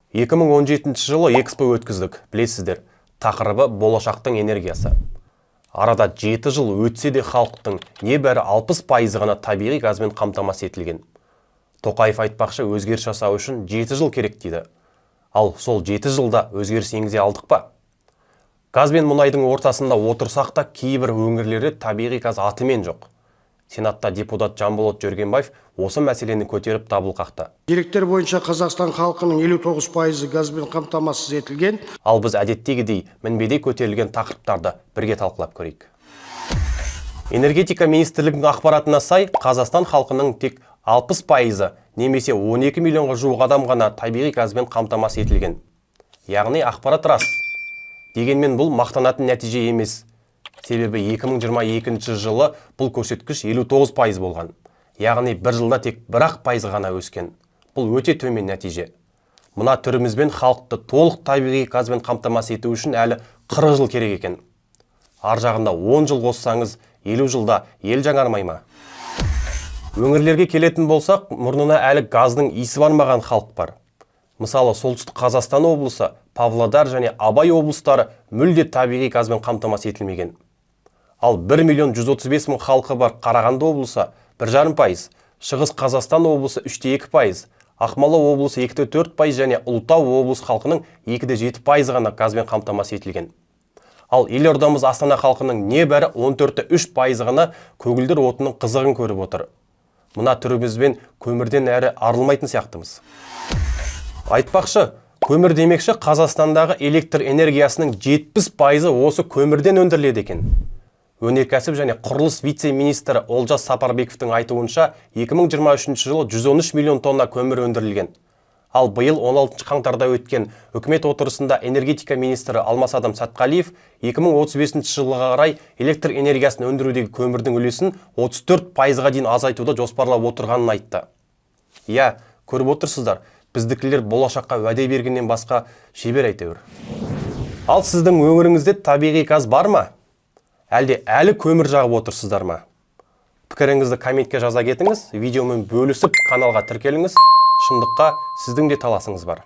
2017 жылы экспо өткіздік, білесіздер. Тақырыбы болашақтың энергиясы. Арада 7 жыл өтсе де халықтың небәрі 60% ғана табиғи газбен қамтамасыз етілген. Тоқаев айтпақшы, өзгеріс жасау үшін 7 жыл керек дейді. Ал сол 7 жылда өзгеріс енгізе алдық па? Газ бен мұнайдың ортасында отырсақ та кейбір өңірлерде табиғи газ атымен жоқ. Сенатта депутат Жанболот Жөргенбаев осы мәселені көтеріп дабыл қақты. Деректер бойынша Қазақстан халқының 59% газбен қамтамасыз етілген. Ал біз әдеттегідей мінбедей көтерілген тақырыптарды бірге талқылап көрейік. Энергетика министрлігінің ақпаратына сай, Қазақстан халқының тек 60% немесе 12 миллионға жуық адам ғана табиғи газбен қамтамасыз етілген. Яғни ақпарат рас. Дегенмен бұл мақтанатын нәтиже емес. Себебі 2022 жылы бұл көрсеткіш 59% болған. Яғни бір жылда тек 1% ғана өскен. Бұл өте төмен нәтиже. Мына түрімізбен халықты толық табиғи газбен қамтамасыз ету үшін әлі 40 жыл керек екен. Ар жағында 10 жыл қоссаңыз, 50 жылда ел жаңармай ма? Өңірлерге келетін болсақ, мұрнына әлі газдың иісі бармаған халық бар. Мысалы, солтүстік Қазақстан облысы, Павлодар және Абай облыстары мүлде табиғи газбен қамтамасыз етілмеген. Ал 1.135.000 халқы бар Қарағанды облысы 1,5%, Шығыс Қазақстан облысы 3,2%, Ақмола облысы 2,4% және Ұлытау облысы халқының 2,7% ғана газбен қамтамасыз етілген. Ал елордамыз Астана халқының небәрі 14,3% ғана көгілдір отынның қызығын көріп отыр. Мына түрімізбен көмірден әрі арылмайтын сияқтымыз. Айтпақшы, көмір демекші Қазақстандағы электр энергиясының 70% осы көмірден өндіріледі екен. Өнеркәсіп және құрылыс вице-министрі Олжас Сапарбековтың айтуынша 2023 жылы 113 миллион тонна көмір өндірілген. Ал биыл 16 қаңтарда өткен үкімет отырысында энергетика министрі Алмасадам Сатқалиев 2035 жылға қарай электр энергиясын өндірудегі көмірдің үлесін 34%-ға дейін азайтуды жоспарлап отырғанын айтты. Иә, көріп отырсыздар, біздікілер болашаққа уәде бергеннен басқа шебер әйтеуір. Ал сіздің өңіріңізде табиғи газ бар ма? Әлде әлі көмір жағып отырсыздар ма? Пікіріңізді комментке жаза кетіңіз, видеомен бөлісіп каналға тіркеліңіз. Шындыққа сіздің де таласыңыз бар.